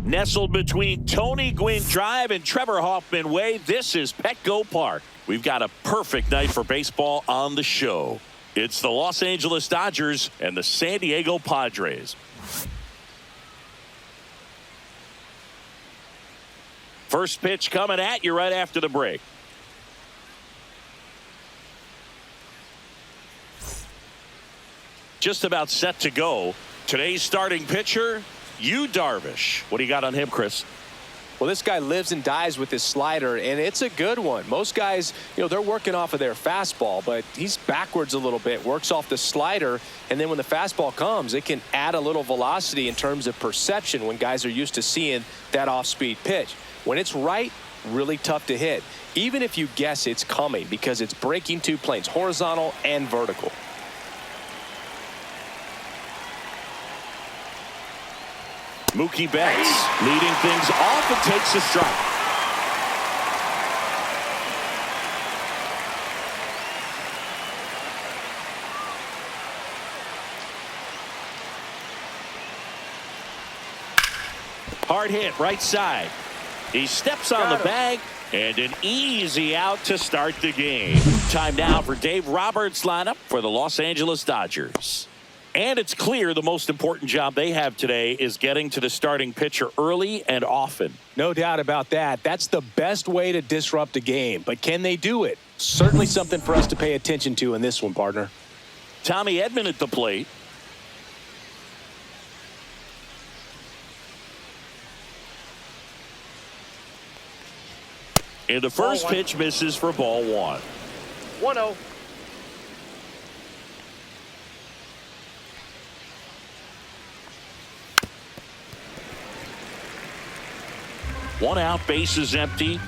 Nestled between Tony Gwynn Drive and Trevor Hoffman Way, this is Petco Park. We've got a perfect night for baseball on the show. It's the Los Angeles Dodgers and the San Diego Padres. First pitch coming at you right after the break. Just about set to go. Today's starting pitcher, Yu Darvish. What do you got on him, Chris? Well, this guy lives and dies with his slider, and it's a good one. Most guys, they're working off of their fastball, but he's backwards a little bit, works off the slider, and then when the fastball comes, it can add a little velocity in terms of perception when guys are used to seeing that off-speed pitch. When it's right, really tough to hit, even if you guess it's coming because it's breaking two planes, horizontal and vertical. Mookie Betts leading things off and takes a strike. Hard hit right side. He steps on the bag and an easy out to start the game. Time now for Dave Roberts' lineup for the Los Angeles Dodgers. And it's clear the most important job they have today is getting to the starting pitcher early and often. No doubt about that. That's the best way to disrupt a game. But can they do it? Certainly something for us to pay attention to in this one, partner. Tommy Edman at the plate. And the first pitch misses for ball one. 1-0. One out, base is empty.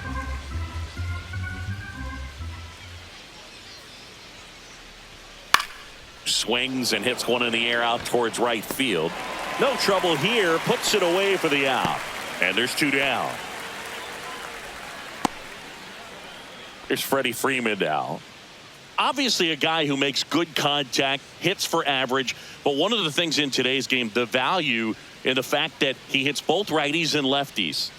Swings and hits one in the air out towards right field. No trouble here, puts it away for the out. And there's two down. Here's Freddie Freeman now. Obviously a guy who makes good contact, hits for average, but one of the things in today's game, the value in the fact that he hits both righties and lefties.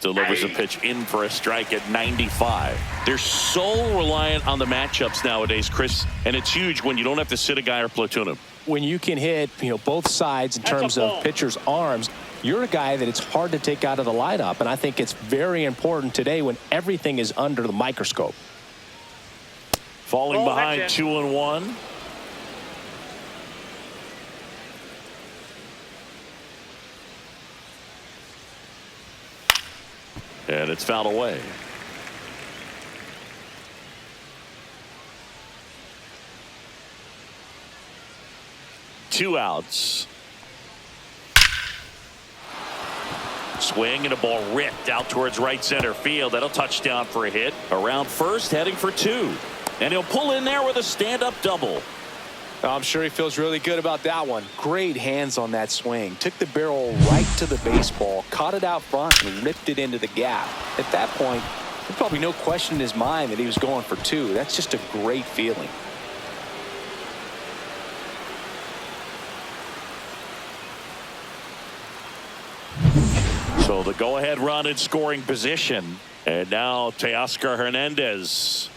Delivers a pitch in for a strike at 95. They're so reliant on the matchups nowadays, Chris, and it's huge when you don't have to sit a guy or platoon him. When you can hit, both sides in terms of pitchers' arms, you're a guy that it's hard to take out of the lineup, and I think it's very important today when everything is under the microscope. Falling behind 2-1. And it's fouled away. Two outs. Swing and a ball ripped out towards right center field. That'll touch down for a hit. Around first, heading for two. And he'll pull in there with a stand-up double. I'm sure he feels really good about that one. Great hands on that swing. Took the barrel right to the baseball, caught it out front, and ripped it into the gap. At that point, there's probably no question in his mind that he was going for two. That's just a great feeling. So the go-ahead run in scoring position. And now Teoscar Hernandez.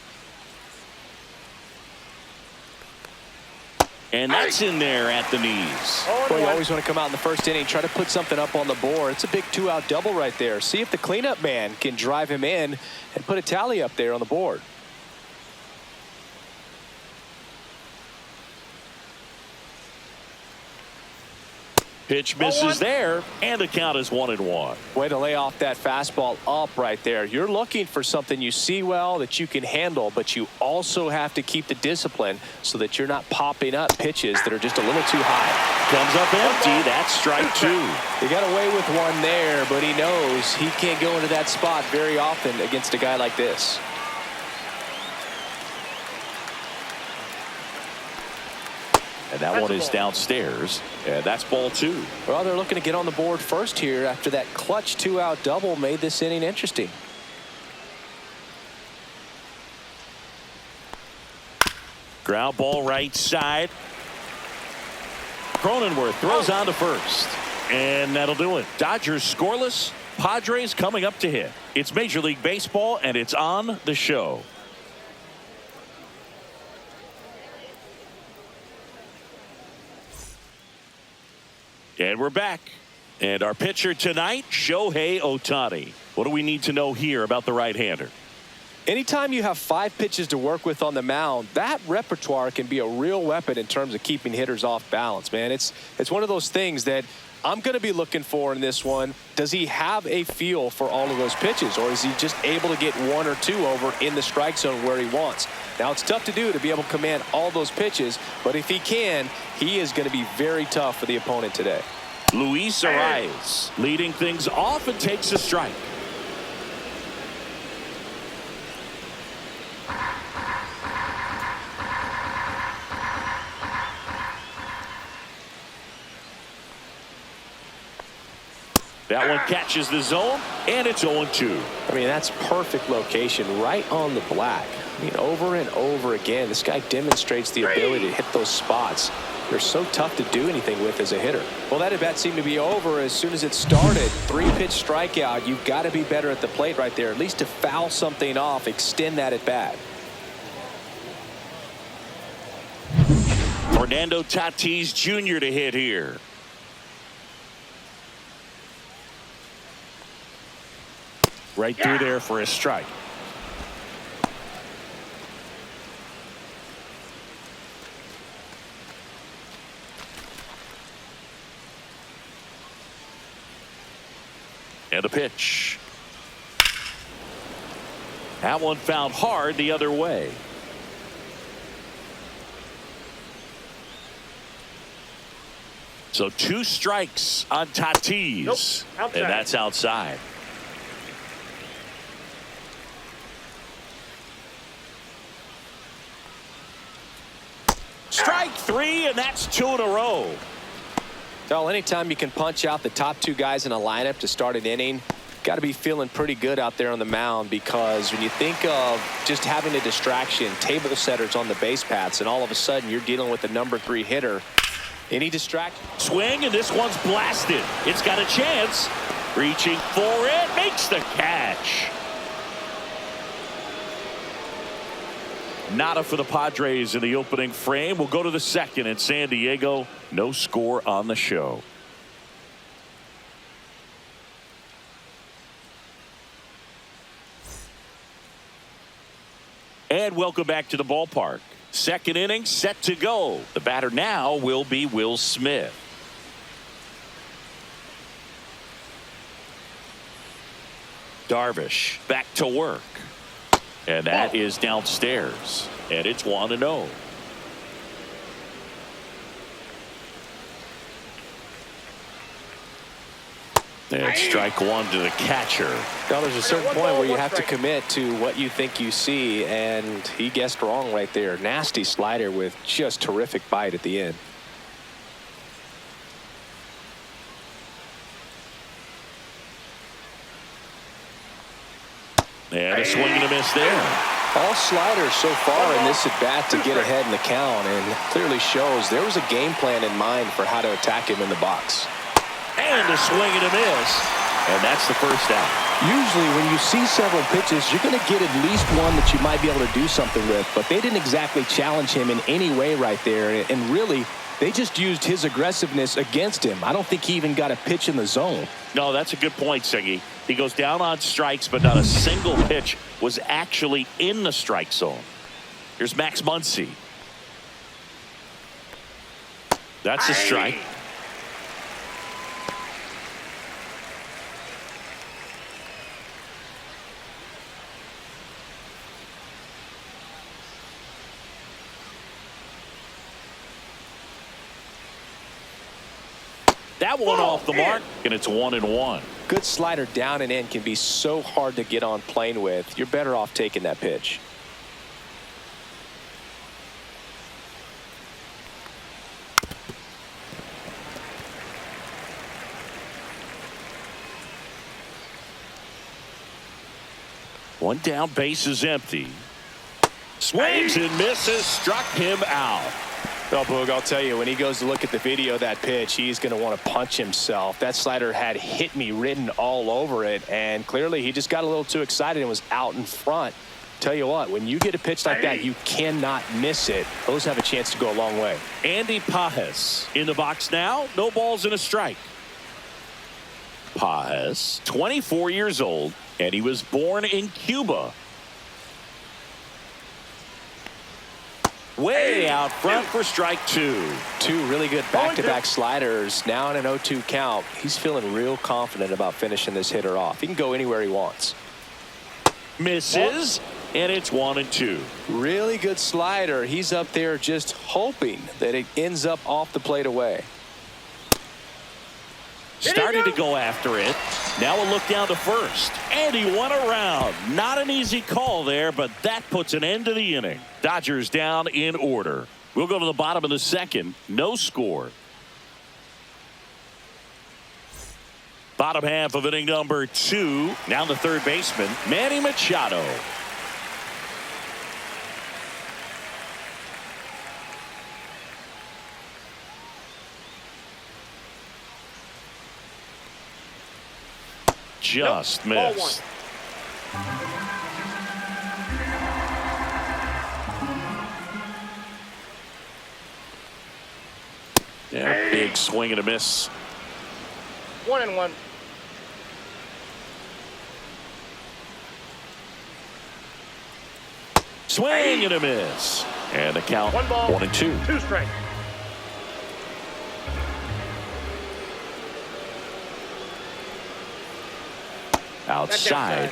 And that's in there at the knees. Boy, you always want to come out in the first inning, try to put something up on the board. It's a big two-out double right there. See if the cleanup man can drive him in and put a tally up there on the board. Pitch misses there, and the count is 1-1. Way to lay off that fastball up right there. You're looking for something you see well that you can handle, but you also have to keep the discipline so that you're not popping up pitches that are just a little too high. Comes up empty. That's strike two. He got away with one there, but he knows he can't go into that spot very often against a guy like this. And that one is downstairs, and that's ball two. Well, they're looking to get on the board first here after that clutch two-out double made this inning interesting. Ground ball right side. Cronenworth throws on to first. And that'll do it. Dodgers scoreless. Padres coming up to hit. It's Major League Baseball, and it's on the show. And we're back. And our pitcher tonight, Shohei Ohtani. What do we need to know here about the right-hander? Anytime you have 5 pitches to work with on the mound, that repertoire can be a real weapon in terms of keeping hitters off balance, man. It's one of those things that I'm going to be looking for in this one. Does he have a feel for all of those pitches, or is he just able to get 1 or 2 over in the strike zone where he wants? Now, it's tough to do to be able to command all those pitches, but if he can, he is going to be very tough for the opponent today. Luis Arias leading things off and takes a strike. That one catches the zone, and it's 0-2. I mean, that's perfect location right on the black. I mean, over and over again, this guy demonstrates the ability to hit those spots. They're so tough to do anything with as a hitter. Well, that at-bat seemed to be over as soon as it started. 3-pitch strikeout. You've got to be better at the plate right there, at least to foul something off, extend that at-bat. Fernando Tatis Jr. to hit here. Right through there for a strike. And a pitch. That one fouled hard the other way. So 2 strikes on Tatis. Nope, and that's outside. Strike 3, and that's 2 in a row. Well, anytime you can punch out the top 2 guys in a lineup to start an inning, got to be feeling pretty good out there on the mound, because when you think of just having a distraction, table setters on the base paths, and all of a sudden you're dealing with the number 3 hitter, any distraction. Swing, and this one's blasted. It's got a chance. Reaching for it, makes the catch. Nada for the Padres in the opening frame. We'll go to the second in San Diego. No score on the show. And welcome back to the ballpark. Second inning set to go. The batter now will be Will Smith. Darvish back to work. And that is downstairs. And it's 1-0. And strike 1 to the catcher. Now, there's a certain point where you have to commit to what you think you see, and he guessed wrong right there. Nasty slider with just terrific bite at the end. And a swing and a miss there. All sliders so far in this at-bat to get ahead in the count, and clearly shows there was a game plan in mind for how to attack him in the box. And a swing and a miss. And that's the first out. Usually when you see several pitches, you're going to get at least one that you might be able to do something with, but they didn't exactly challenge him in any way right there, and really they just used his aggressiveness against him. I don't think he even got a pitch in the zone. No, that's a good point, Siggy. He goes down on strikes, but not a single pitch was actually in the strike zone. Here's Max Muncy. That's a strike. That one off the mark, and it's 1-1. Good slider down and in can be so hard to get on plane with. You're better off taking that pitch. One down, base is empty. Swings and misses, struck him out. Well, Boog, I'll tell you, when he goes to look at the video of that pitch, he's going to want to punch himself. That slider had hit me written all over it, and clearly he just got a little too excited and was out in front. Tell you what, when you get a pitch like that, you cannot miss it. Those have a chance to go a long way. Andy Pages in the box now. No balls and a strike. Pages, 24 years old, and he was born in Cuba. Way out front for strike two. Two really good back-to-back sliders. Now in an 0-2 count. He's feeling real confident about finishing this hitter off. He can go anywhere he wants. Misses, and it's 1-2. Really good slider. He's up there just hoping that it ends up off the plate away. Started to go after it. Now a look down to first. And he went around. Not an easy call there, but that puts an end to the inning. Dodgers down in order. We'll go to the bottom of the second. No score. Bottom half of inning number 2. Now the third baseman, Manny Machado. Just missed. Yeah, big swing and a miss. 1-1. Swing and a miss. And the count 1-2. 2 strikes. Outside.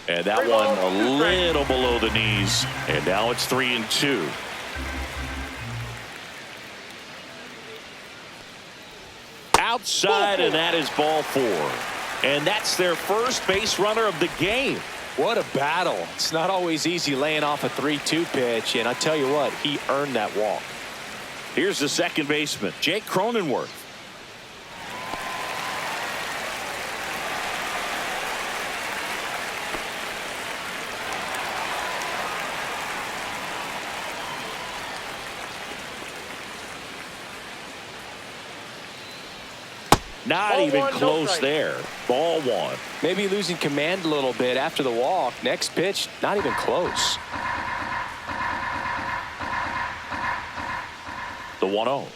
And that one a little below the knees. And now it's 3-2. Outside, and that is ball 4. And that's their first base runner of the game. What a battle. It's not always easy laying off a 3-2 pitch, and I tell you what, he earned that walk. Here's the second baseman, Jake Cronenworth. Not even close there. Ball 1. Maybe losing command a little bit after the walk. Next pitch, not even close. The 1-0.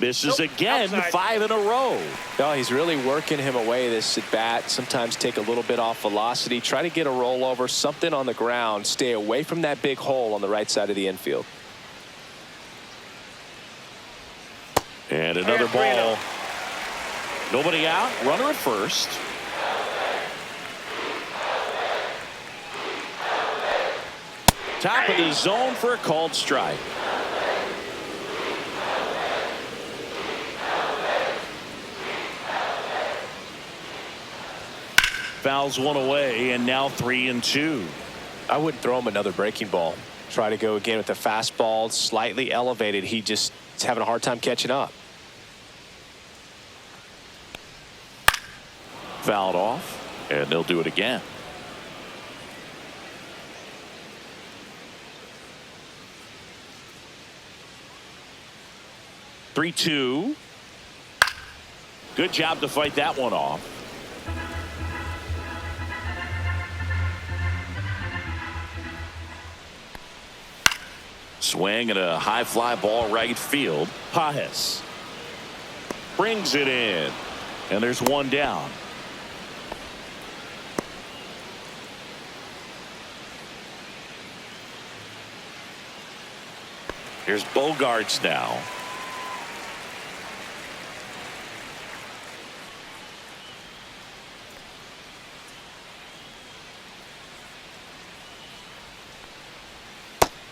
Misses again, outside. 5 in a row. No, he's really working him away this at bat. Sometimes take a little bit off velocity. Try to get a rollover, something on the ground. Stay away from that big hole on the right side of the infield. And another ball. Nobody out. Runner at first. Top of the zone for a called strike. Fouls one away, and now 3-2. I wouldn't throw him another breaking ball. Try to go again with the fastball, slightly elevated. He just is having a hard time catching up. Fouled off, and they'll do it again. Three-two. Good job to fight that one off. Swing and a high fly ball right field. Pages brings it in, and there's one down. Here's Bogarts now.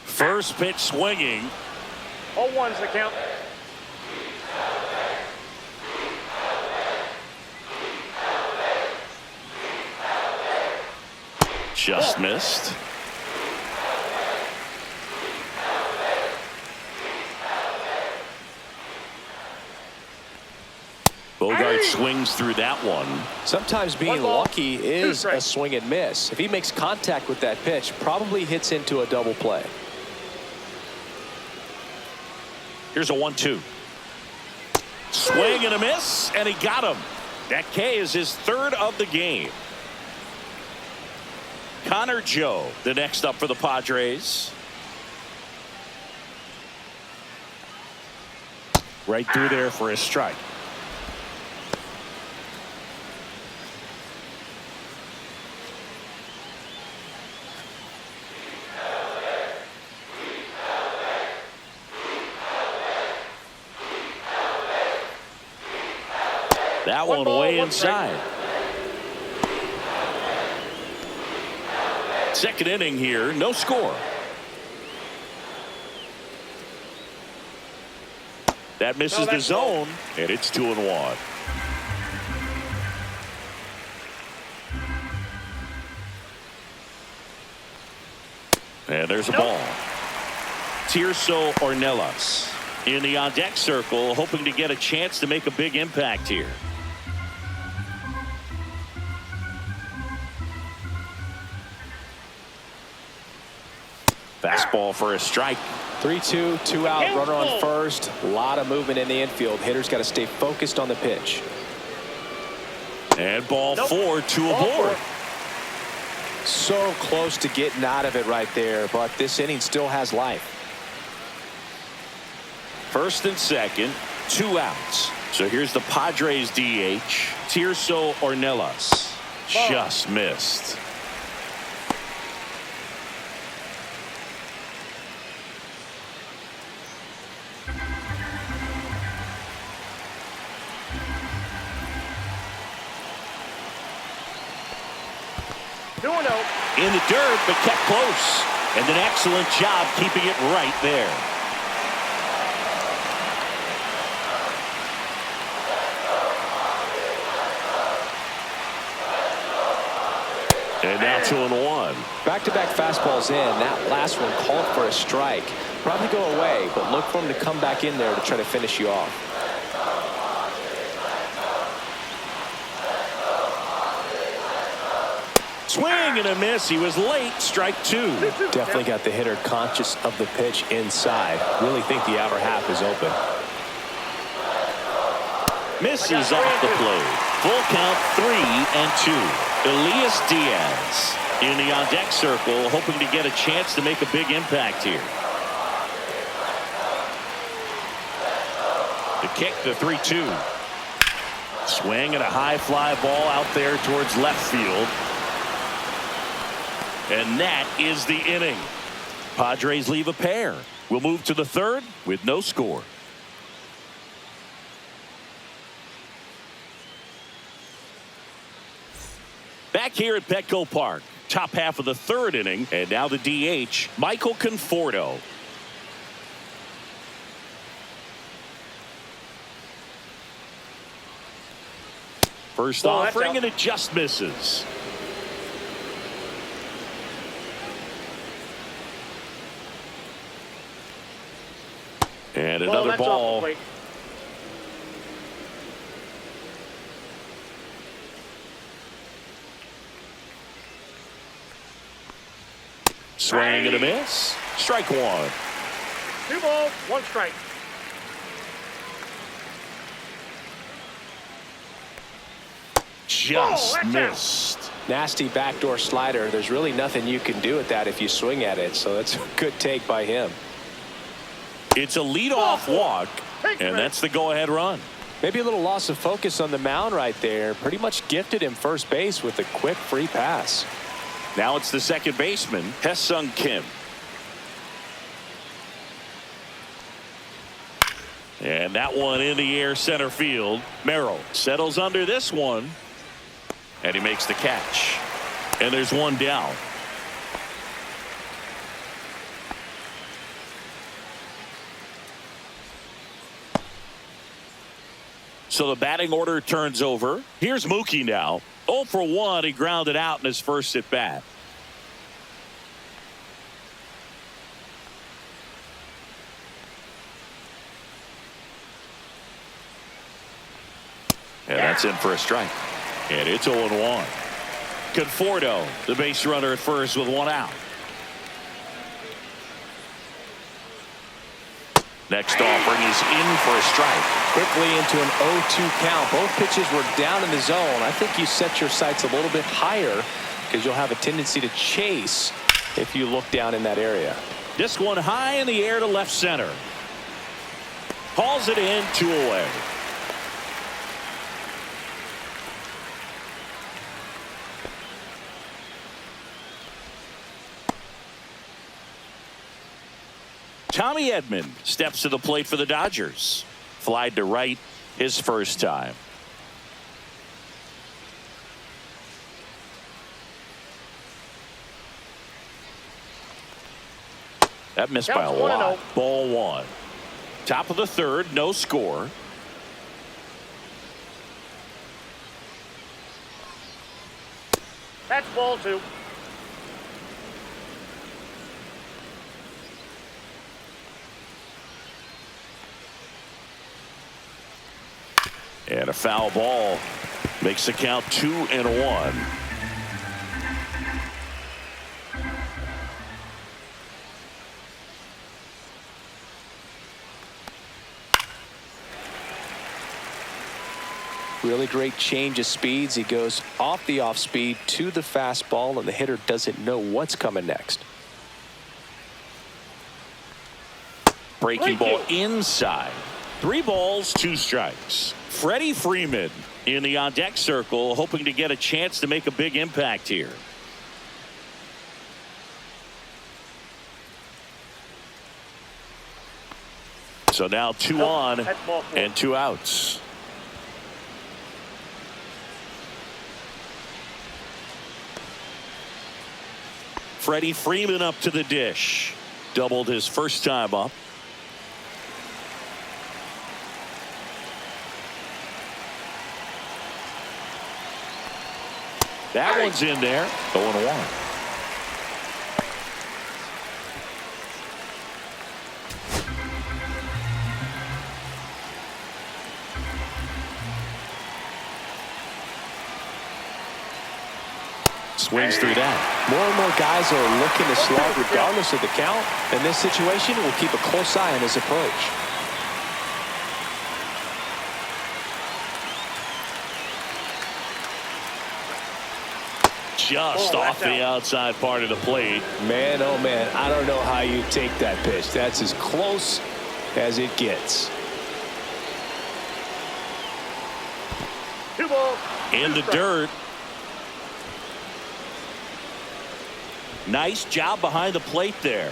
First pitch swinging. 0-1's the count. Just missed. Bogart swings through that one. Sometimes being lucky is a swing and miss. If he makes contact with that pitch, probably hits into a double play. Here's a 1-2. Swing and a miss, and he got him. That K is his third of the game. Connor Joe, the next up for the Padres. Right through there for a strike. That one way inside. Second inning here, no score. That misses the zone, and it's 2-1. And there's a ball. Tirso Ornelas in the on-deck circle, hoping to get a chance to make a big impact here. Fastball for a strike. 3-2, 2 out, runner on first. A lot of movement in the infield. Hitter's got to stay focused on the pitch. And ball 4, 2 aboard. So close to getting out of it right there, but this inning still has life. First and second, 2 outs. So here's the Padres DH, Tirso Ornelas. Just missed. In the dirt, but kept close. And an excellent job keeping it right there. And now 2-1. Back-to-back fastballs in. That last one called for a strike. Probably go away, but look for him to come back in there to try to finish you off. Swing and a miss. He was late. Strike 2. Definitely got the hitter conscious of the pitch inside. Really think the outer half is open. Misses off the plate. Full count, 3-2. Elias Diaz in the on-deck circle, hoping to get a chance to make a big impact here. The kick, the 3-2. Swing and a high fly ball out there towards left field. And that is the inning. Padres leave a pair. We'll move to the third with no score. Back here at Petco Park, top half of the third inning, and now the DH, Michael Conforto. First offering, and it just misses. And another ball. Swing and a miss. Strike 1. 2 balls, 1 strike. Just missed. Nasty backdoor slider. There's really nothing you can do with that if you swing at it. So that's a good take by him. It's a leadoff walk, and that's the go-ahead run. Maybe a little loss of focus on the mound right there. Pretty much gifted him first base with a quick free pass. Now it's the second baseman, Hye-Sung Kim. And that one in the air center field. Merrill settles under this one, and he makes the catch. And there's one down. So the batting order turns over. Here's Mookie now. 0 for 1. He grounded out in his first at bat. And that's in for a strike. And it's 0-1. Conforto, the base runner at first with one out. Next offering is in for a strike. Quickly into an 0-2 count. Both pitches were down in the zone. I think you set your sights a little bit higher because you'll have a tendency to chase if you look down in that area. This one high in the air to left center. Hauls it in, 2 away. Tommy Edman steps to the plate for the Dodgers. Flied to right his first time. That missed by a lot. Ball 1. Top of the third, no score. That's ball 2. And a foul ball makes the count 2-1. Really great change of speeds. He goes off the off speed to the fastball, and the hitter doesn't know what's coming next. Breaking ball inside. 3 balls, 2 strikes. Freddie Freeman in the on-deck circle, hoping to get a chance to make a big impact here. So now 2 on and 2 outs. Freddie Freeman up to the dish. Doubled his first time up. That one's in there. 0-1. Swings through that. More and more guys are looking to slug regardless of the count. In this situation, we'll keep a close eye on his approach. Just off the outside part of the plate. Man, oh man, I don't know how you take that pitch. That's as close as it gets. 2 balls. In the dirt. Nice job behind the plate there.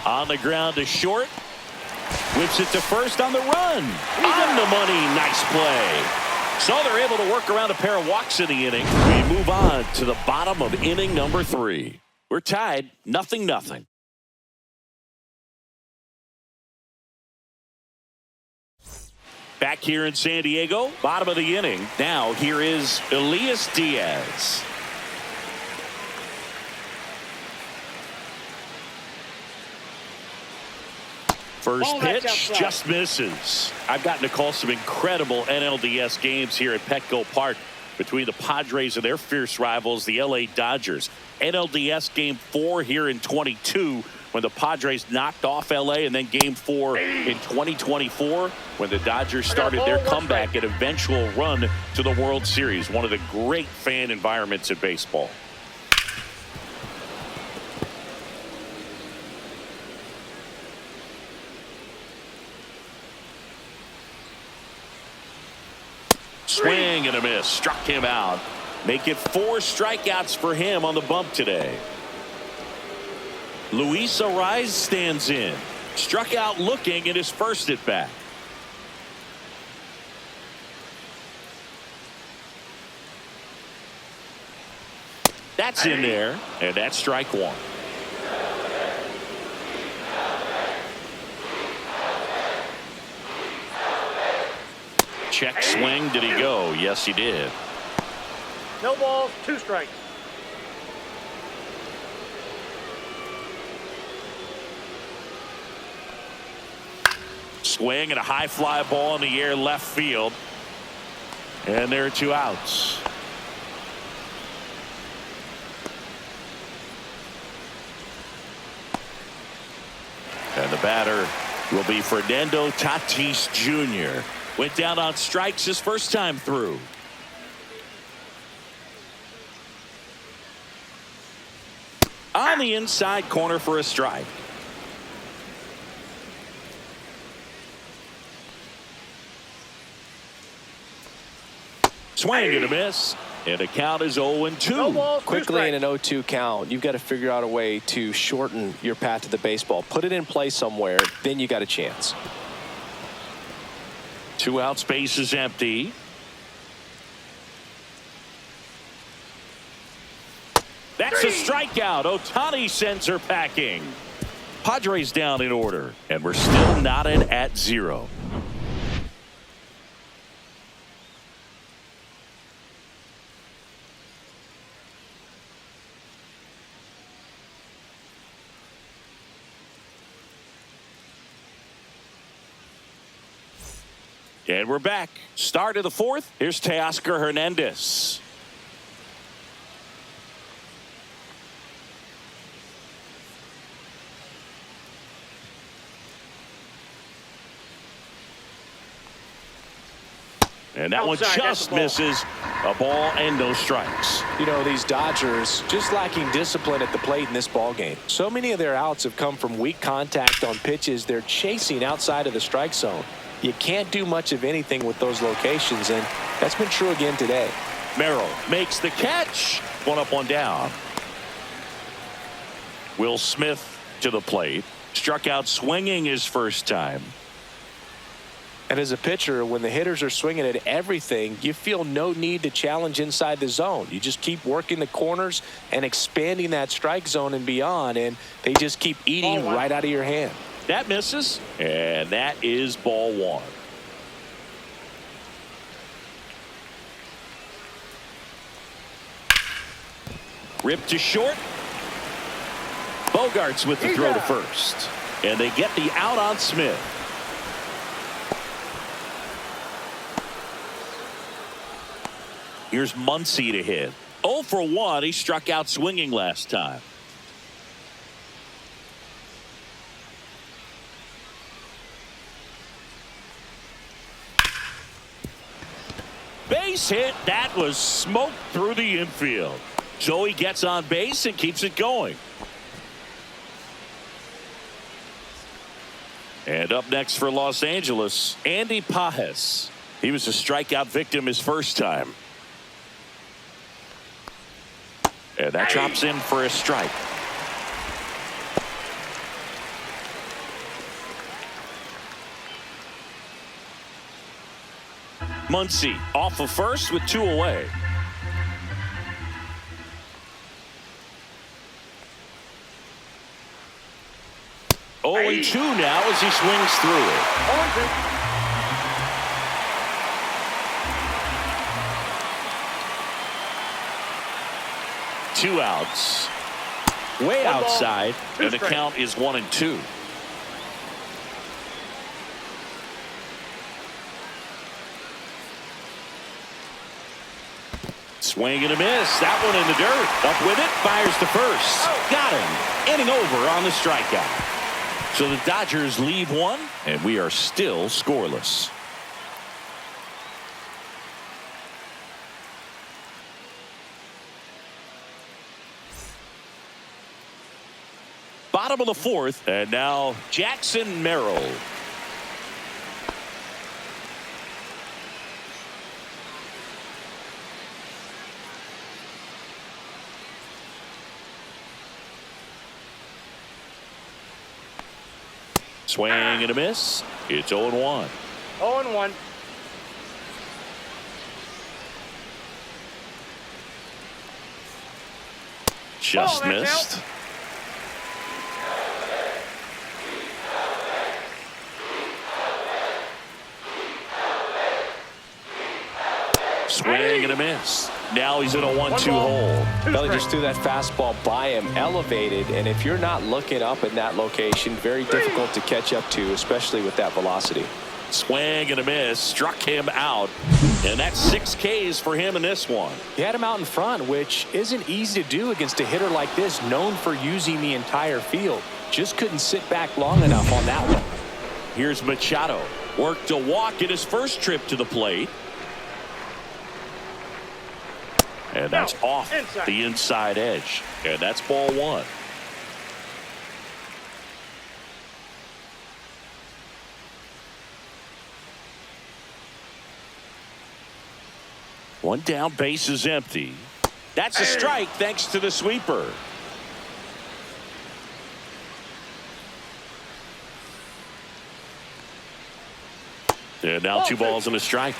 On the ground to short. Whips it to first on the run. On the money. Nice play. So they're able to work around a pair of walks in the inning. We move on to the bottom of inning number 3. We're tied 0-0. Back here in San Diego, bottom of the inning. Now here is Elias Diaz. First pitch just misses. I've gotten to call some incredible NLDS games here at Petco Park between the Padres and their fierce rivals, the LA Dodgers. NLDS Game 4 here in 22 when the Padres knocked off LA, and then Game 4 in 2024 when the Dodgers started their comeback and eventual run to the World Series. One of the great fan environments in baseball. Swing and a miss. Struck him out. Make it 4 strikeouts for him on the bump today. Luis Ariz stands in. Struck out looking at his first at bat. That's in there, and that's strike 1. check swing. Did he go? Yes, he did. No balls, 2 strikes. Swing and a high fly ball in the air left field. And there are 2 outs. And the batter will be Fernando Tatis Jr. Went down on strikes his first time through. On the inside corner for a strike. Swing and a miss. And the count is 0-2. No balls, 2 Quickly in strikes. an 0-2 count, you've got to figure out a way to shorten your path to the baseball. Put it in play somewhere, then you got a chance. 2 outs, base is empty. That's a strikeout. Ohtani sends her packing. Padres down in order, and we're still knotted at 0. And we're back. Start of the 4th. Here's Teoscar Hernandez. And that one Outside, that's just a ball. misses. A ball and no strikes. You know, these Dodgers just lacking discipline at the plate in this ball game. So many of their outs have come from weak contact on pitches they're chasing outside of the strike zone. You can't do much of anything with those locations, and that's been true again today. Merrill makes the catch. 1 up, 1 down. Will Smith to the plate. Struck out swinging his first time. And as a pitcher, when the hitters are swinging at everything, you feel no need to challenge inside the zone. You just keep working the corners and expanding that strike zone and beyond, and they just keep eating right out of your hand. That misses, and that is ball 1. Ripped to short. Bogarts with the throw to first. And they get the out on Smith. Here's Muncy to hit. 0 for 1. He struck out swinging last time. Base hit. That was smoked through the infield. Joey gets on base and keeps it going. And up next for Los Angeles, Andy Pages. He was a strikeout victim his first time. And that chops in for a strike. Muncy off of first with 2 away. Oh, and 2 now as he swings through it. 2 outs. Way outside, and the count is 1-2. Swing and a miss. That one in the dirt. Up with it. Fires to first. Got him. Inning over on the strikeout. So the Dodgers lead 1, and we are still scoreless. Bottom of the 4th, and now Jackson Merrill. Swing and a miss. It's 0-1. 0-1. Just Oh, that's missed. out. Swing and a miss. Now he's in a 1-2 hole. Belly just threw that fastball by him, elevated, and if you're not looking up in that location, very difficult to catch up to, especially with that velocity. Swing and a miss, struck him out, and that's 6 Ks for him in this one. He had him out in front, which isn't easy to do against a hitter like this, known for using the entire field. Just couldn't sit back long enough on that one. Here's Machado. Worked a walk in his first trip to the plate. And that's off the inside edge. And that's ball 1. One down, base is empty. That's a strike thanks to the sweeper. And now 2 balls and a strike.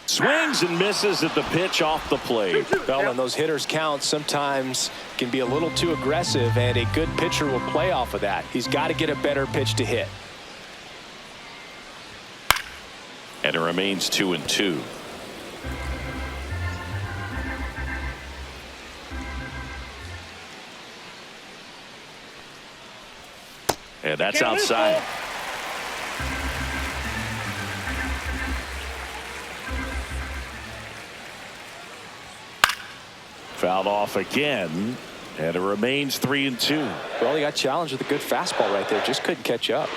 Swings and misses at the pitch off the plate. Well, and those hitters count sometimes can be a little too aggressive, and a good pitcher will play off of that. He's got to get a better pitch to hit. And it remains 2-2. And that's outside. Fouled off again, and it remains 3-2. Well, he got challenged with a good fastball right there. Just couldn't catch up.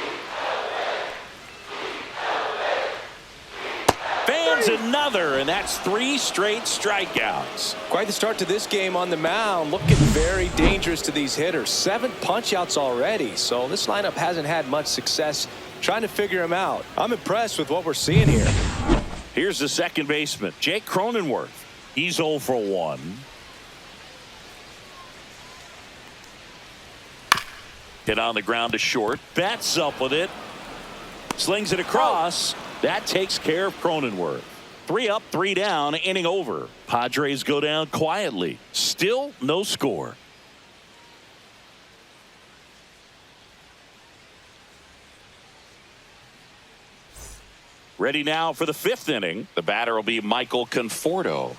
Fans another, and that's 3 straight strikeouts. Quite the start to this game on the mound. Looking very dangerous to these hitters. 7 punch-outs already, so this lineup hasn't had much success trying to figure him out. I'm impressed with what we're seeing here. Here's the second baseman, Jake Cronenworth. He's 0 for 1. Hit on the ground to short. Bats up with it. Slings it across. That takes care of Cronenworth. 3 up, 3 down, inning over. Padres go down quietly. Still no score. Ready now for the 5th inning. The batter will be Michael Conforto.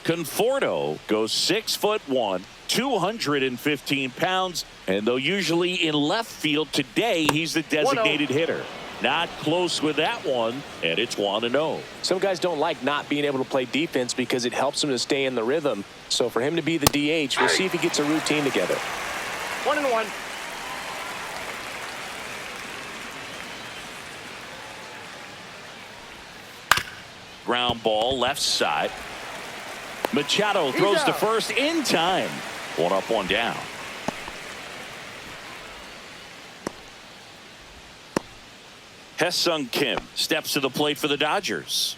Conforto goes 6'1", 215 pounds, and though usually in left field, today he's the designated hitter. Not close with that one, and it's 1-0. Some guys don't like not being able to play defense because it helps them to stay in the rhythm. So for him to be the DH, we'll see if he gets a routine together. 1-1. Ground ball left side. Machado throws to first in time. 1 up, 1 down. Hesung Kim steps to the plate for the Dodgers.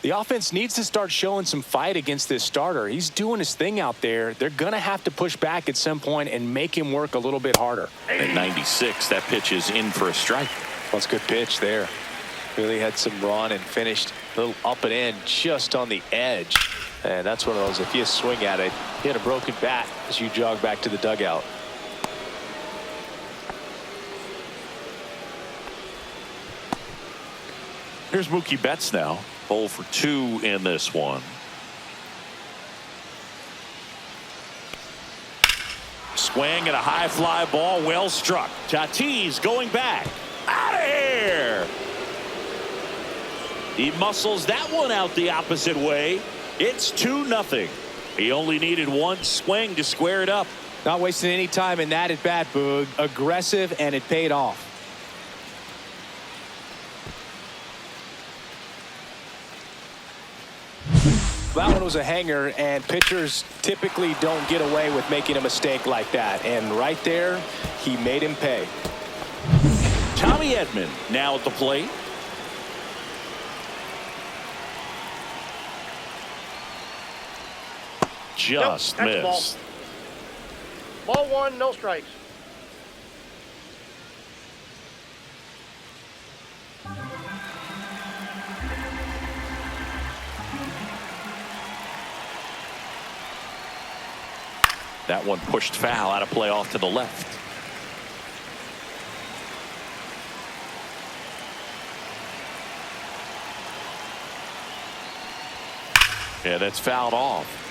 The offense needs to start showing some fight against this starter. He's doing his thing out there. They're going to have to push back at some point and make him work a little bit harder. At 96, that pitch is in for a strike. That's a good pitch there. Really had some run and finished a little up and in just on the edge. And that's one of those, if you swing at it, hit a broken bat as you jog back to the dugout. Here's Mookie Betts now. 0 for 2 in this one. Swing and a high fly ball, well struck. Tatis going back. Out of here. He muscles that one out the opposite way. It's 2-0. He only needed 1 swing to square it up. Not wasting any time in that at bat, Boog. Aggressive, and it paid off. That one was a hanger, and pitchers typically don't get away with making a mistake like that. And right there, he made him pay. Tommy Edman now at the plate. Just Nope, that's missed. Ball 1, no strikes. That one pushed foul out of play off to the left. Yeah, that's fouled off.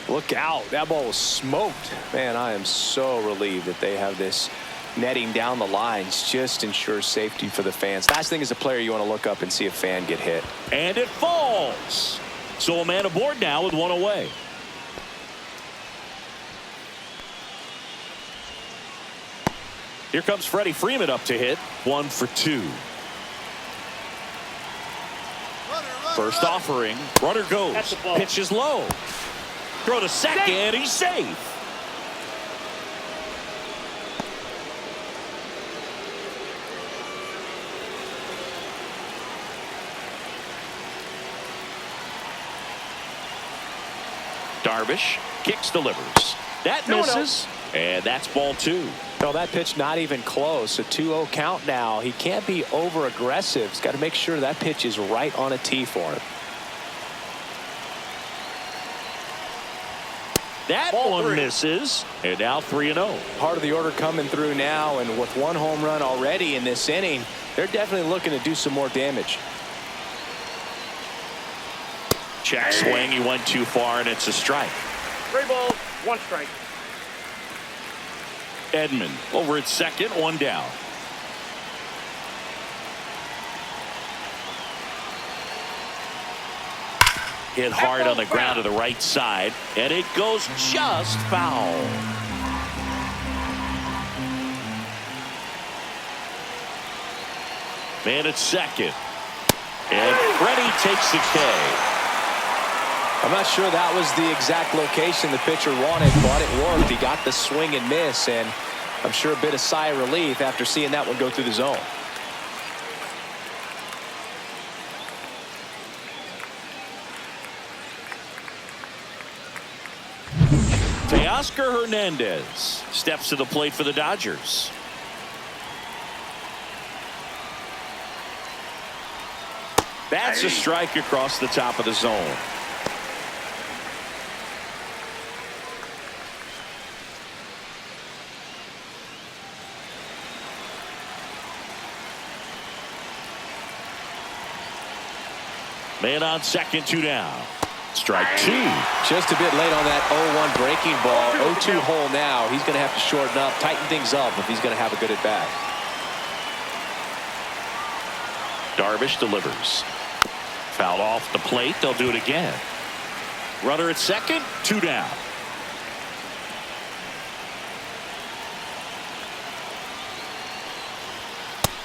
Look out. That ball was smoked. Man, I am so relieved that they have this netting down the lines. Just ensures safety for the fans. Last thing as a player, you want to look up and see a fan get hit. And it falls. So a man aboard now with one away. Here comes Freddie Freeman up to hit. 1 for 2. First offering. Runner goes. Pitch is low. Throw to second. He's safe. Darvish kicks, delivers. That misses. And that's ball 2. No, that pitch not even close. A 2-0 count now. He can't be over aggressive. He's got to make sure that pitch is right on a tee for him. That one misses. And now 3-0. Part of the order coming through now, and with 1 home run already in this inning, they're definitely looking to do some more damage. Check swing. He went too far, and it's a strike. 3 balls, 1 strike. Edman over at second, 1 down. Hit hard on the ground to the right side, and it goes just foul. Man at second. And Freddie takes the K. I'm not sure that was the exact location the pitcher wanted, but it worked. He got the swing and miss, and I'm sure a bit of sigh of relief after seeing that one go through the zone. Teoscar Hernandez steps to the plate for the Dodgers. That's a strike across the top of the zone. Man on second, 2 down. Strike 2. Just a bit late on that 0-1 breaking ball. 0-2 hole now. He's going to have to shorten up, tighten things up if he's going to have a good at bat. Darvish delivers. Fouled off the plate. They'll do it again. Runner at second, 2 down.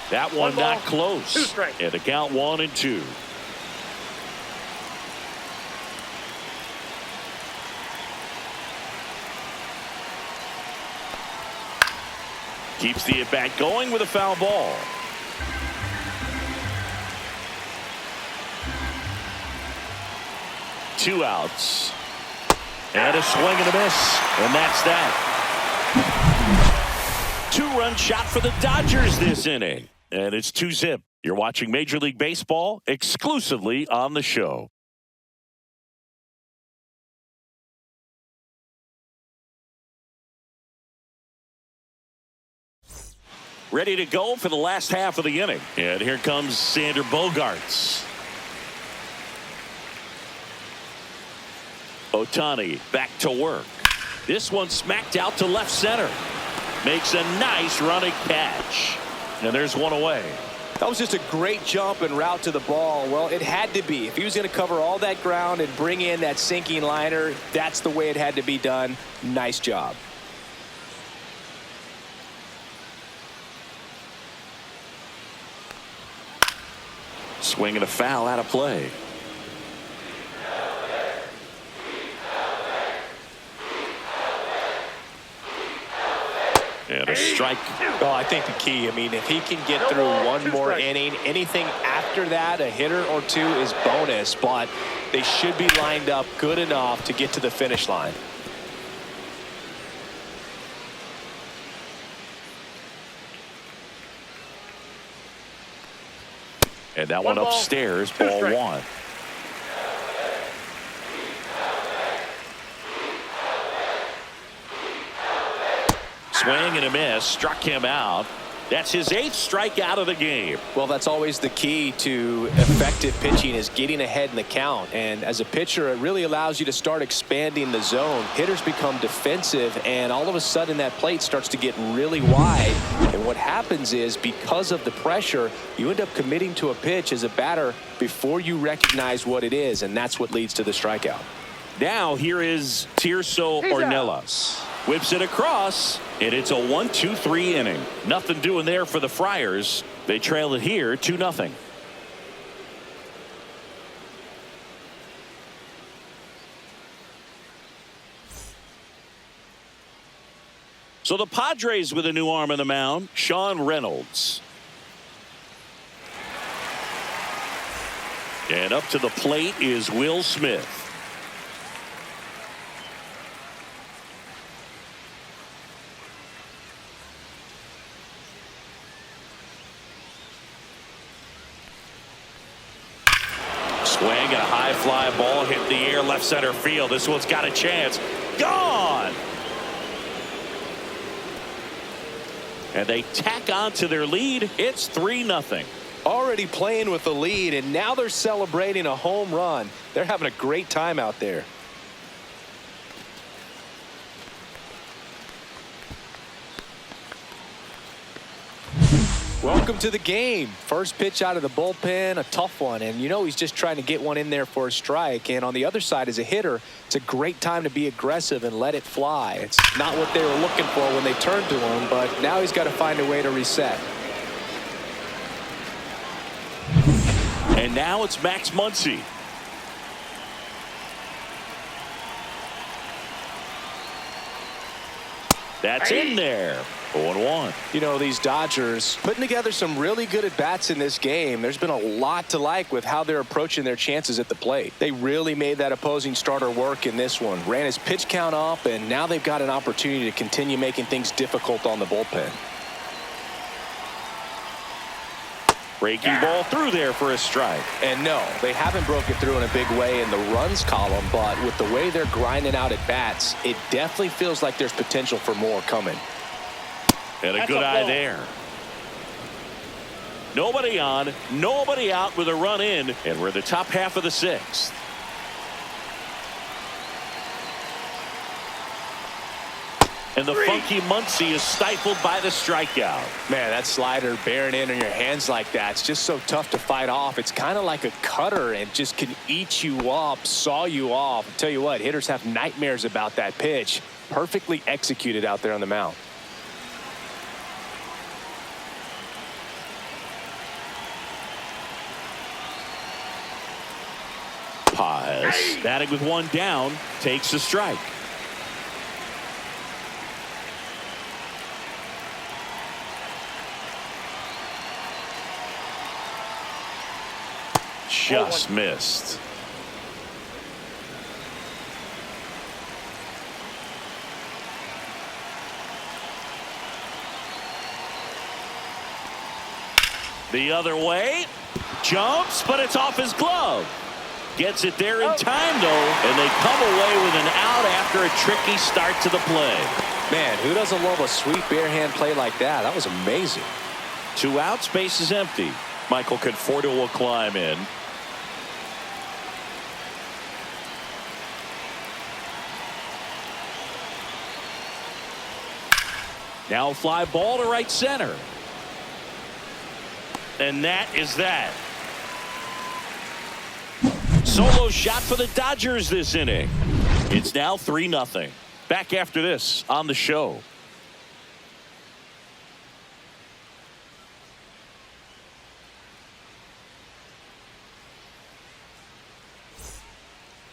That one not close. 2 strikes. And the count 1-2. Keeps the at-bat going with a foul ball. Two outs. And a swing and a miss. And that's that. 2-run shot for the Dodgers this inning. And it's 2-zip. You're watching Major League Baseball exclusively on the show. Ready to go for the last half of the inning. And here comes Sander Bogaerts. Ohtani back to work. This one smacked out to left center. Makes a nice running catch. And there's one away. That was just a great jump and route to the ball. Well, it had to be. If he was going to cover all that ground and bring in that sinking liner, that's the way it had to be done. Nice job. Swing and a foul out of play. And a strike. Oh, I think the key, I mean, if he can get through one more inning, anything after that, a hitter or two is bonus, but they should be lined up good enough to get to the finish line. And that one upstairs, ball 1. swing and a miss. Struck him out. That's his 8th strikeout of the game. Well, that's always the key to effective pitching, is getting ahead in the count. And as a pitcher, it really allows you to start expanding the zone. Hitters become defensive, and all of a sudden that plate starts to get really wide. And what happens is, because of the pressure, you end up committing to a pitch as a batter before you recognize what it is, and that's what leads to the strikeout. Now here is Tirso Ornelas. Whips it across, and it's a 1-2-3 inning. Nothing doing there for the Friars. They trail it here 2-0. So the Padres with a new arm on the mound, Sean Reynolds. And up to the plate is Will Smith. Swing and a high fly ball hit the air left center field. This one's got a chance. Gone. And they tack on to their lead. It's 3-0. Already playing with the lead, and now they're celebrating a home run. They're having a great time out there. Welcome to the game. First pitch out of the bullpen, a tough one, and you know he's just trying to get one in there for a strike. And on the other side, as a hitter, it's a great time to be aggressive and let it fly. It's not what they were looking for when they turned to him, but now he's got to find a way to reset. And now it's Max Muncy. That's in there. 0-1. You know, these Dodgers putting together some really good at-bats in this game. There's been a lot to like with how they're approaching their chances at the plate. They really made that opposing starter work in this one. Ran his pitch count up, and now they've got an opportunity to continue making things difficult on the bullpen. Breaking ball through there for a strike. And no, they haven't broken through in a big way in the runs column, but with the way they're grinding out at-bats, it definitely feels like there's potential for more coming. And a good eye there. Nobody on, nobody out with a run in, and we're the top half of the 6th. And the funky Muncy is stifled by the strikeout. Man, that slider bearing in on your hands like that, it's just so tough to fight off. It's kind of like a cutter and just can eat you up, saw you off. I'll tell you what, hitters have nightmares about that pitch. Perfectly executed out there on the mound. Paz, batting with one down, takes a strike. Just missed. The other way, jumps, but it's off his glove. Gets it there in time, though, and they come away with an out after a tricky start to the play. Man, who doesn't love a sweet bare hand play like that? That was amazing. 2 outs, base is empty. Michael Conforto will climb in. Now fly ball to right center. And that is that. Solo shot for the Dodgers this inning. It's now 3-0. Back after this on the show.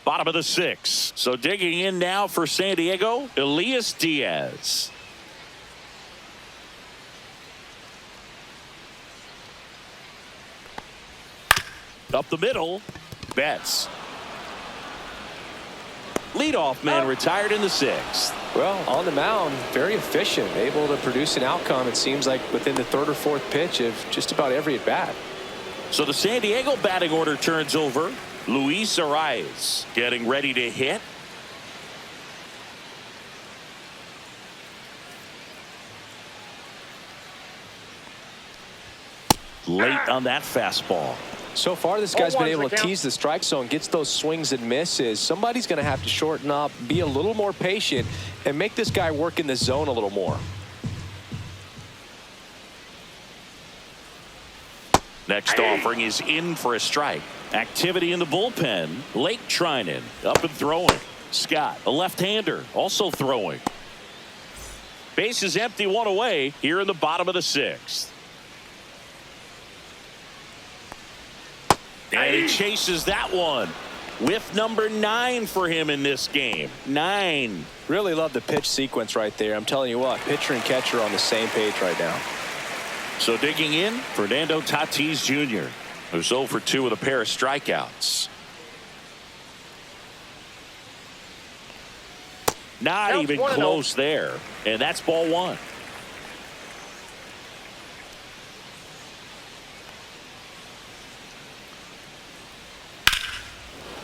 Bottom of the 6th. So digging in now for San Diego, Elias Diaz. Up the middle, Betts. Leadoff man retired in the 6th. Well, on the mound, very efficient, able to produce an outcome, it seems like, within the 3rd or 4th pitch of just about every at-bat. So the San Diego batting order turns over. Luis Arias getting ready to hit. late on that fastball. So far, this guy's been able to count. tease the strike zone, gets those swings and misses. Somebody's going to have to shorten up, be a little more patient, and make this guy work in the zone a little more. Next offering is in for a strike. Activity in the bullpen. Lake Trinan up and throwing. Scott, a left-hander, also throwing. Base is empty, one away here in the bottom of the sixth. And he chases that one. Whiff number 9 for him in this game. 9. Really love the pitch sequence right there. I'm telling you what, pitcher and catcher are on the same page right now. So digging in, Fernando Tatis Jr., who's 0 for 2 with a pair of strikeouts. Not Counts even 1-0. close there. And that's ball 1.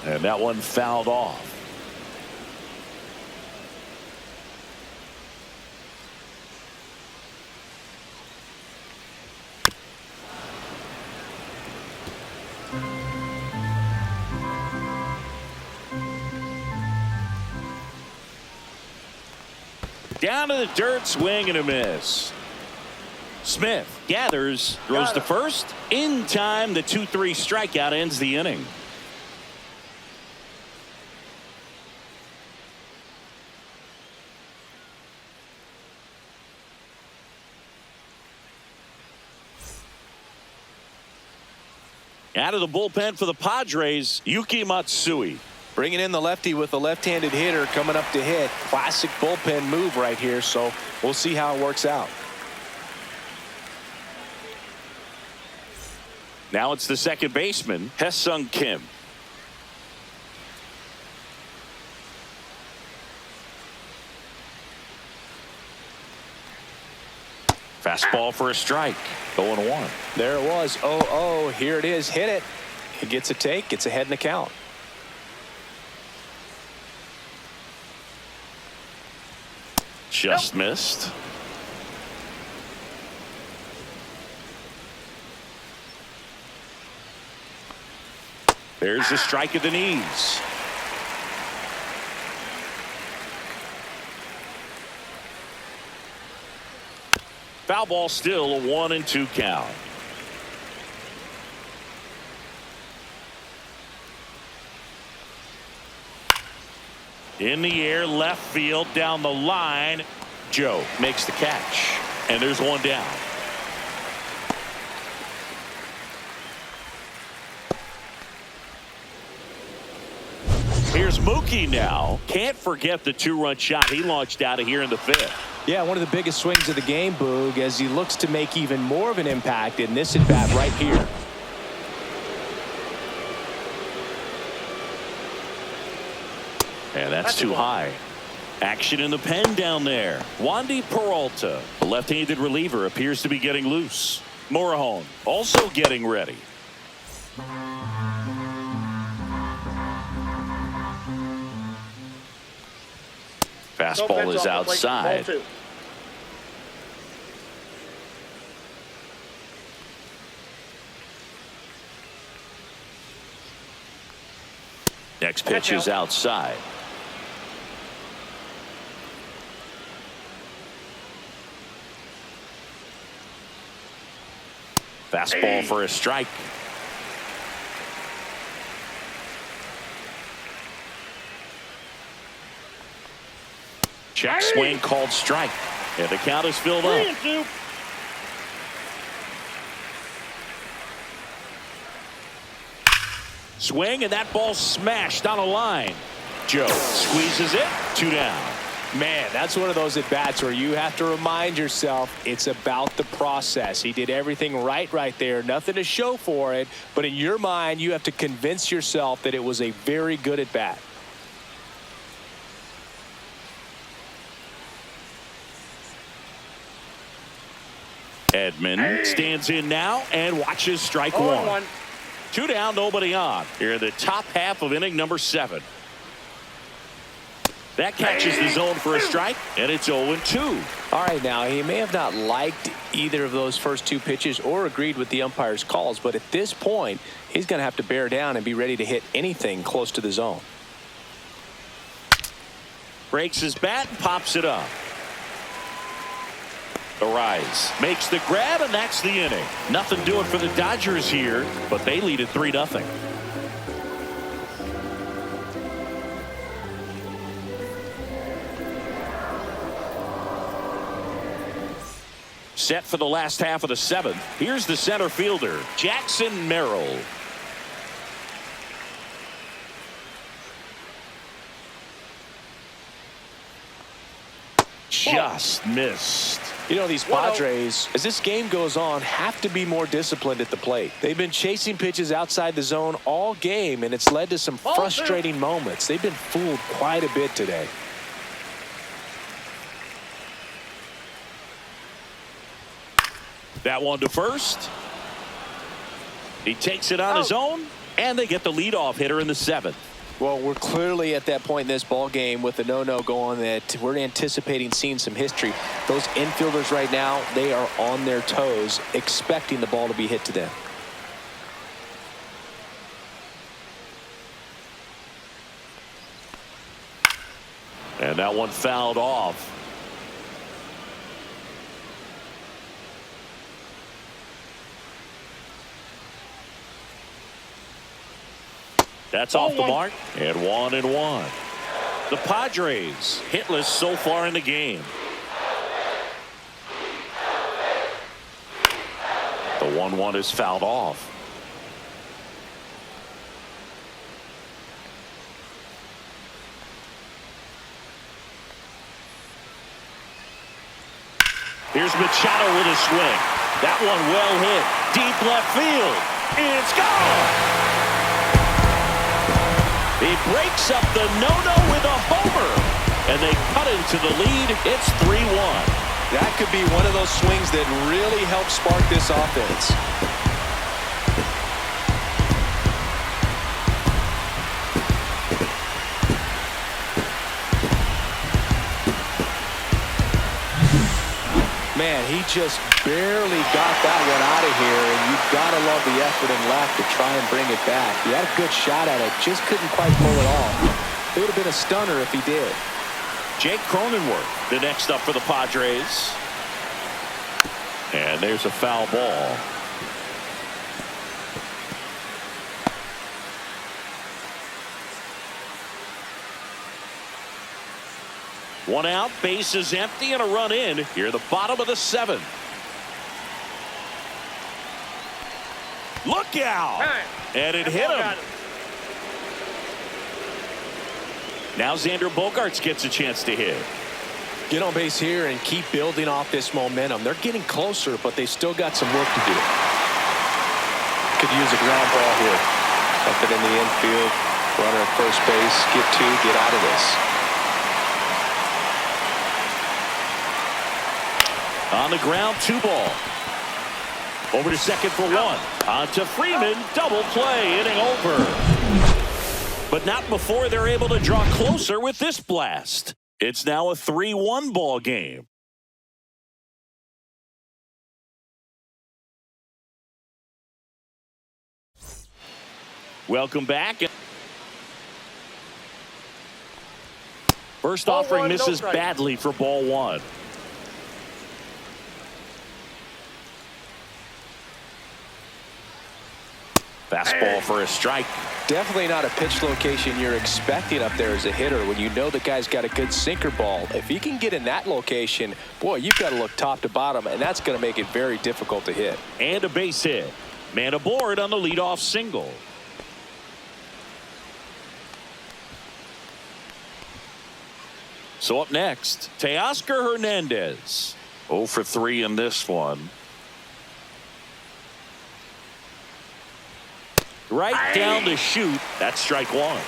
And that one fouled off. Down to the dirt, swing and a miss. Smith gathers, throws to first. In time, the 2-3 strikeout ends the inning. Out of the bullpen for the Padres, Yuki Matsui. Bringing in the lefty with a left-handed hitter coming up to hit. Classic bullpen move right here, so we'll see how it works out. Now it's the second baseman, Hye-Sung Kim. Fastball for a strike. 0-1. There it was. 0-0. Here it is. Hit it. He gets a take. Gets ahead in the count. Just missed. There's the strike at the knees. Foul ball, still a 1-2 count. In the air, left field, down the line. Joe makes the catch. And there's one down. Here's Mookie now. Can't forget the 2-run shot he launched out of here in the 5th. Yeah, one of the biggest swings of the game, Boog, as he looks to make even more of an impact in this at-bat right here. And that's too high. Action in the pen down there. Wandy Peralta, the left-handed reliever, appears to be getting loose. Morejon also getting ready. Fastball is outside. Next pitch is outside. Fastball for a strike. Check swing called strike. And the count is filled up. 3-2. Swing, and that ball smashed on a line. Joe squeezes it. 2 down. Man, that's one of those at-bats where you have to remind yourself it's about the process. He did everything right there. Nothing to show for it. But in your mind, you have to convince yourself that it was a very good at-bat. Edman stands in now and watches strike 1. 2 down, nobody on. Here in the top half of inning number 7. That catches the zone for a strike, and it's 0-2. All right, now, he may have not liked either of those first two pitches or agreed with the umpire's calls, but at this point, he's going to have to bear down and be ready to hit anything close to the zone. Breaks his bat and pops it up. The rise makes the grab, and that's the inning. Nothing doing for the Dodgers here, but they lead at 3-0. Set for the last half of the seventh. Here's the center fielder, Jackson Merrill. Just missed. You know, these Padres, as this game goes on, have to be more disciplined at the plate. They've been chasing pitches outside the zone all game, and it's led to some frustrating moments. They've been fooled quite a bit today. That one to first. He takes it on his own, and they get the leadoff hitter in the seventh. Well, we're clearly at that point in this ball game with the no-no going that we're anticipating seeing some history. Those infielders right now, they are on their toes, expecting the ball to be hit to them. And that one fouled off. That's off the mark, and 1-1. The Padres hitless so far in the game. The 1-1 is fouled off. Here's Machado with a swing. That one well hit. Deep left field. It's gone. He breaks up the no-no with a homer, and they cut into the lead. It's 3-1. That could be one of those swings that really help spark this offense. Man, he just barely got that one out of here, and you've got to love the effort and left to try and bring it back. He had a good shot at it, just couldn't quite pull it off. It would have been a stunner if he did. Jake Cronenworth, the next up for the Padres. And there's a foul ball. One out, base is empty, and a run in here at the bottom of the seventh. Look out! And it hit him. Now Xander Bogaerts gets a chance to hit. Get on base here and keep building off this momentum. They're getting closer, but they still got some work to do. Could use a ground ball here. Up it in the infield. Runner at first base. Get two. Get out of this. On the ground, 2-ball. Over to second for one. On to Freeman. Double play. Inning over. But not before they're able to draw closer with this blast. It's now a 3-1 ball game. Welcome back. First offering misses badly for ball one. Fastball for a strike. Definitely not a pitch location you're expecting up there as a hitter when you know the guy's got a good sinker ball. If he can get in that location, boy, you've got to look top to bottom, and that's going to make it very difficult to hit. And a base hit. Man aboard on the leadoff single. So up next, Teoscar Hernandez. 0 for 3 in this one. Right down the chute. That's strike one.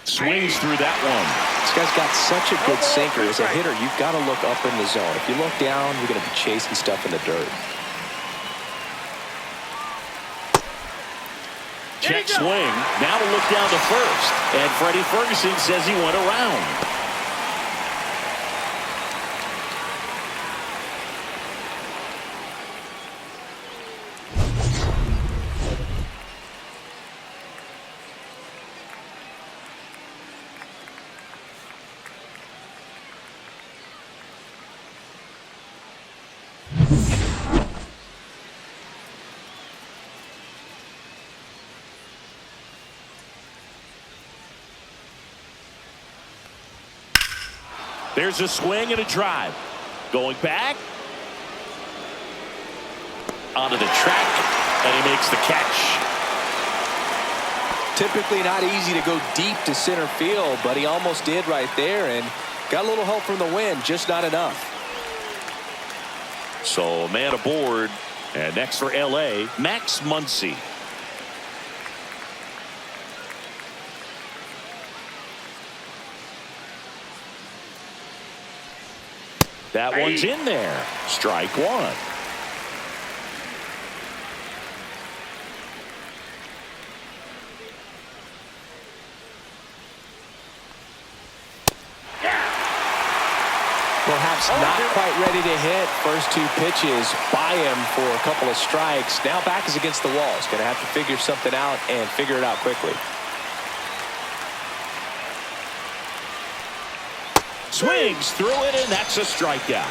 Swings through that one. This guy's got such a good sinker. As a hitter, you've got to look up in the zone. If you look down, you're going to be chasing stuff in the dirt. Check swing. Now a look down to first. And Freddie Ferguson says he went around. There's a swing and a drive. Going back. Onto the track. And he makes the catch. Typically not easy to go deep to center field, but he almost did right there and got a little help from the wind, just not enough. So a man aboard. And next for LA, Max Muncy. That one's in there. Strike one. Perhaps not quite ready to hit. First two pitches by him for a couple of strikes. Now back is against the wall. He's going to have to figure something out and figure it out quickly. Swings through it, and that's a strikeout.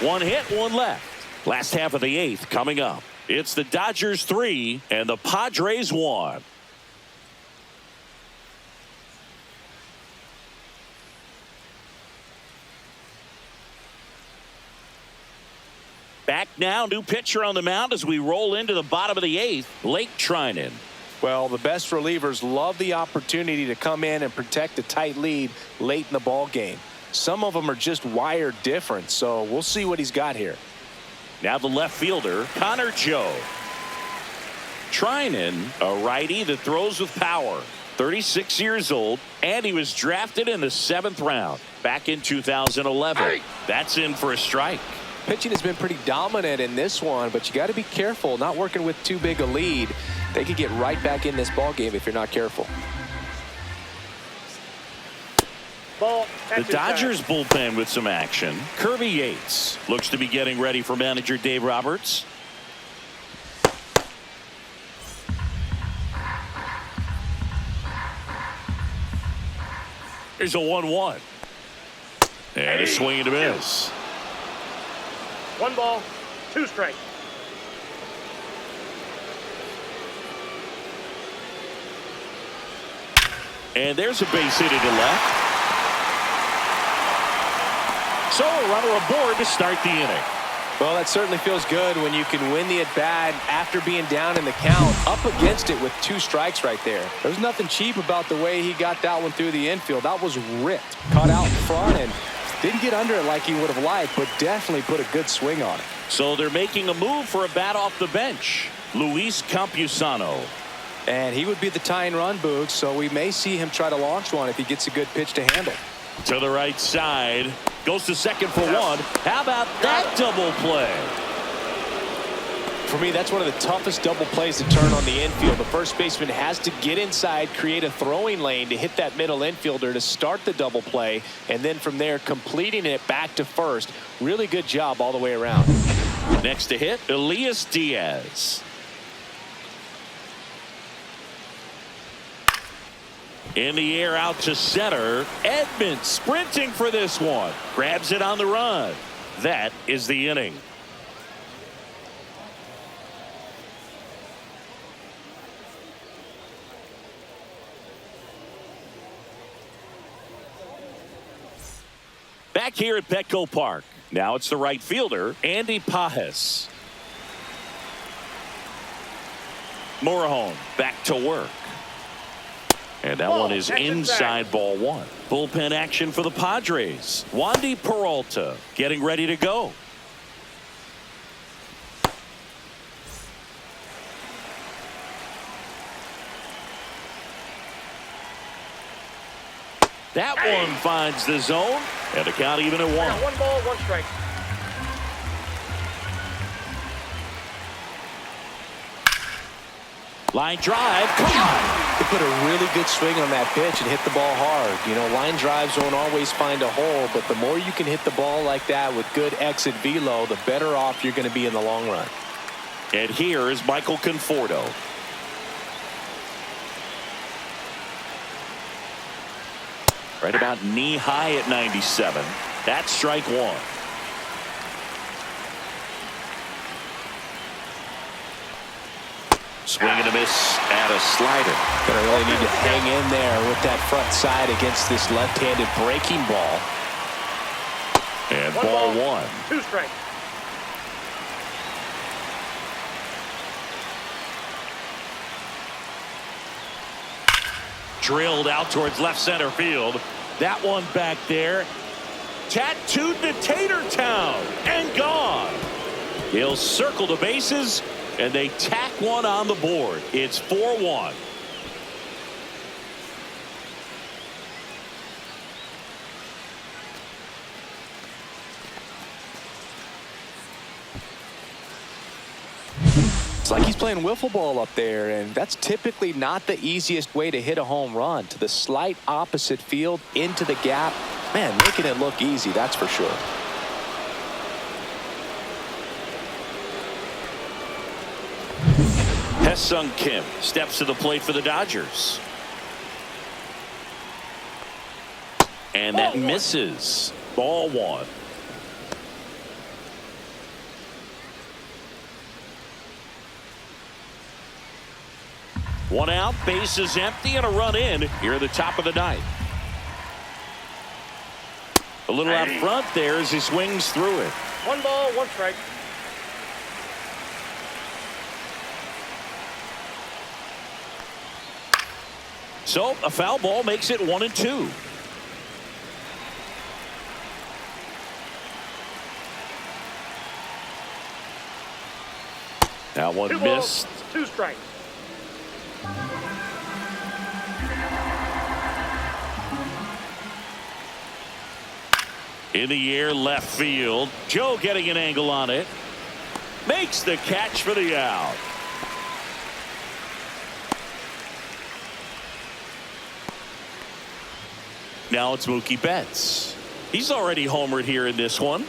One hit, one left. Last half of the eighth coming up. It's the Dodgers 3 and the Padres 1. Back now, new pitcher on the mound as we roll into the bottom of the eighth. Blake Treinen. Well, the best relievers love the opportunity to come in and protect a tight lead late in the ball game. Some of them are just wired different, so we'll see what he's got here. Now the left fielder, Connor Joe. Treinen, a righty that throws with power. 36 years old, and he was drafted in the 7th round back in 2011. That's in for a strike. Pitching has been pretty dominant in this one, but you got to be careful not working with too big a lead. They could get right back in this ball game if you're not careful. The Dodgers bullpen with some action. Kirby Yates looks to be getting ready for manager Dave Roberts. Here's a 1-1. And a swing and a miss. 1 ball, 2 strikes. And there's a base hit to left. So a runner aboard to start the inning. Well, that certainly feels good when you can win the at-bat after being down in the count, up against it with 2 strikes right there. There's nothing cheap about the way he got that one through the infield. That was ripped, caught out in front, and didn't get under it like he would have liked, but definitely put a good swing on it. So they're making a move for a bat off the bench. Luis Campusano. And he would be the tying run, Boog, so we may see him try to launch one if he gets a good pitch to handle. To the right side. Goes to second for one. How about that double play? For me, that's one of the toughest double plays to turn on the infield. The first baseman has to get inside, create a throwing lane to hit that middle infielder to start the double play, and then from there completing it back to first. Really good job all the way around. Next to hit, Elias Diaz. In the air out to center. Edman sprinting for this one. Grabs it on the run. That is the inning. Back here at Petco Park. Now it's the right fielder, Andy Pajes. Morejon back to work. And that one is inside ball 1. Bullpen action for the Padres. Wandy Peralta getting ready to go. That one finds the zone, and the count even at 1. Now 1 ball, 1 strike. Line drive, caught. He put a really good swing on that pitch and hit the ball hard. You know, line drives won't always find a hole, but the more you can hit the ball like that with good exit velo, the better off you're going to be in the long run. And here is Michael Conforto. Right about knee high at 97. That's strike 1. Swing and a miss at a slider. Gonna really need to hang in there with that front side against this left-handed breaking ball. And 1 ball ball, 1. 2 strikes. Drilled out towards left center field. That one back there. Tattooed to Tater Town and gone. He'll circle the bases, and they tack one on the board. It's 4-1. It's like he's playing wiffle ball up there, and that's typically not the easiest way to hit a home run. To the slight opposite field, into the gap. Man, making it look easy, that's for sure. Hesung Kim steps to the plate for the Dodgers. And that misses. Ball 1. One out, base is empty, and a run in here at the top of the 9th. A little out front there as he swings through it. 1 ball, 1 strike. So a foul ball makes it 1-2. That one 2 missed. balls, 2 strikes. In the air, left field. Joe getting an angle on it. Makes the catch for the out. Now it's Mookie Betts. He's already homered here in this one.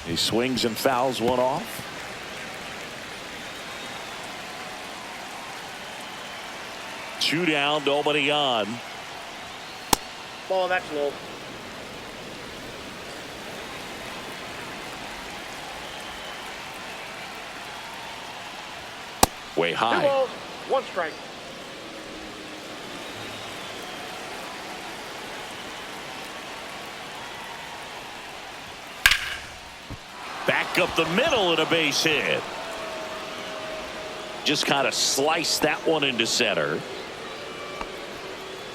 He swings and fouls one off. Two down, nobody on. Ball, that's low. Way 2 high. balls, 1 strike. Back up the middle and a base hit. Just kind of sliced that one into center.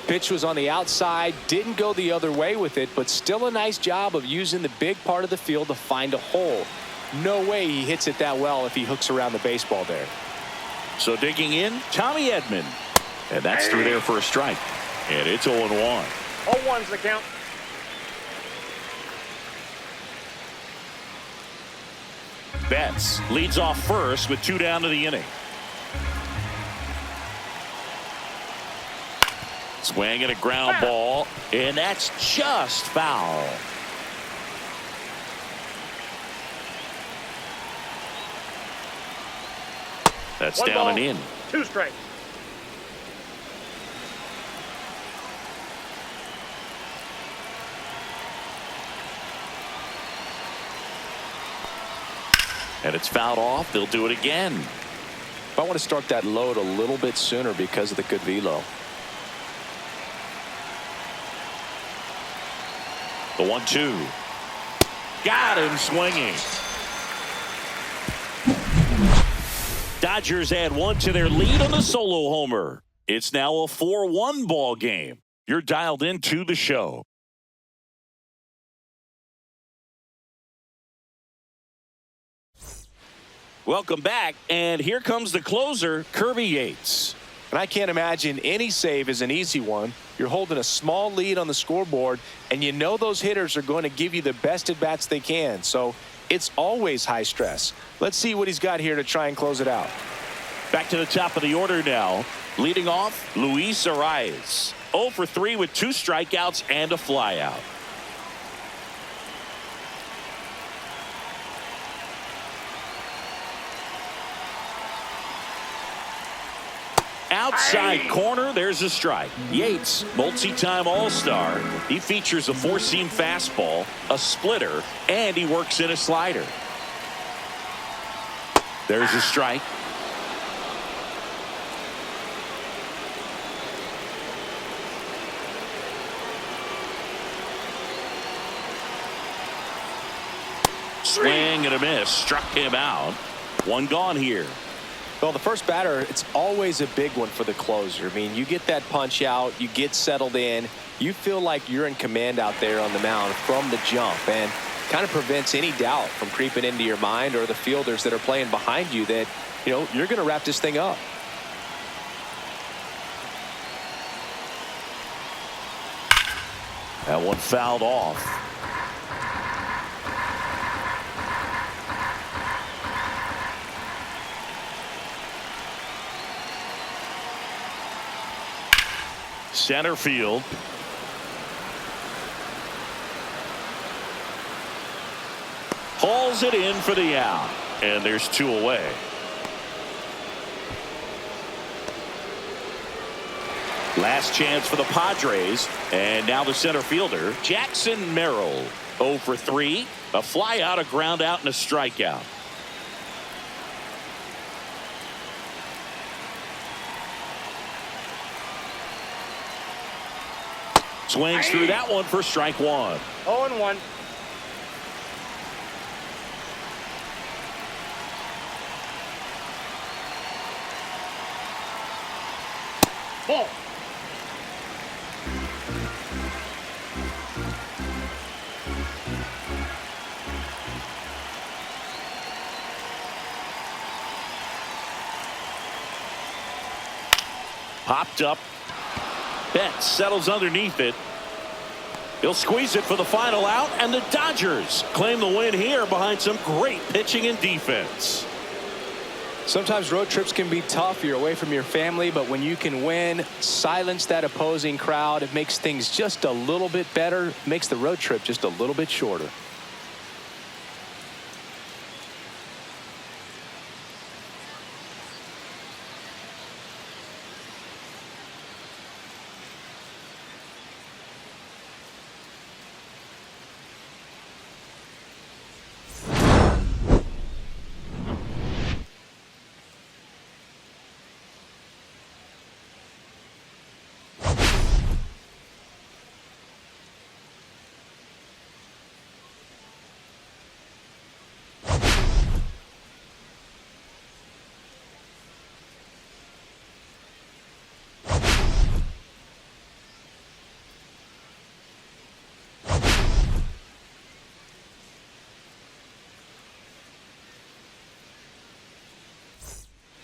Pitch was on the outside, didn't go the other way with it, but still a nice job of using the big part of the field to find a hole. No way he hits it that well if he hooks around the baseball there. So digging in, Tommy Edman. And that's through there for a strike. And it's 0-1. 0-1's the count. Betts leads off first with 2 down to the inning. Swing and a ground ball, and that's just foul. That's 1 down ball, and in. 2 strikes. And it's fouled off. They'll do it again. I want to start that load a little bit sooner because of the good velo. The 1-2. Got him swinging. Dodgers add 1 to their lead on the solo homer. It's now a 4-1 ball game. You're dialed into the show. Welcome back, and here comes the closer, Kirby Yates. And I can't imagine any save is an easy one. You're holding a small lead on the scoreboard, and you know those hitters are going to give you the best at-bats they can. So it's always high stress. Let's see what he's got here to try and close it out. Back to the top of the order now. Leading off, Luis Arias. 0 for 3 with 2 strikeouts and a flyout. Outside corner, there's a strike. Yates, multi-time All-Star. He features a 4-seam fastball, a splitter, and he works in a slider. There's a strike. Swing and a miss. Struck him out. 1 gone here. Well, the first batter, it's always a big one for the closer. I mean, you get that punch out, you get settled in, you feel like you're in command out there on the mound from the jump, and kind of prevents any doubt from creeping into your mind or the fielders that are playing behind you that, you know, you're going to wrap this thing up. That one fouled off. Center field. Hauls it in for the out. And there's 2 away. Last chance for the Padres. And now the center fielder, Jackson Merrill. 0 for 3. A fly out, a ground out, and a strikeout. Swings through that one for strike 1. 0-1. Ball. Popped up. Betts settles underneath it. He'll squeeze it for the final out, and the Dodgers claim the win here behind some great pitching and defense. Sometimes road trips can be tough. You're away from your family, but when you can win, silence that opposing crowd, it makes things just a little bit better, makes the road trip just a little bit shorter.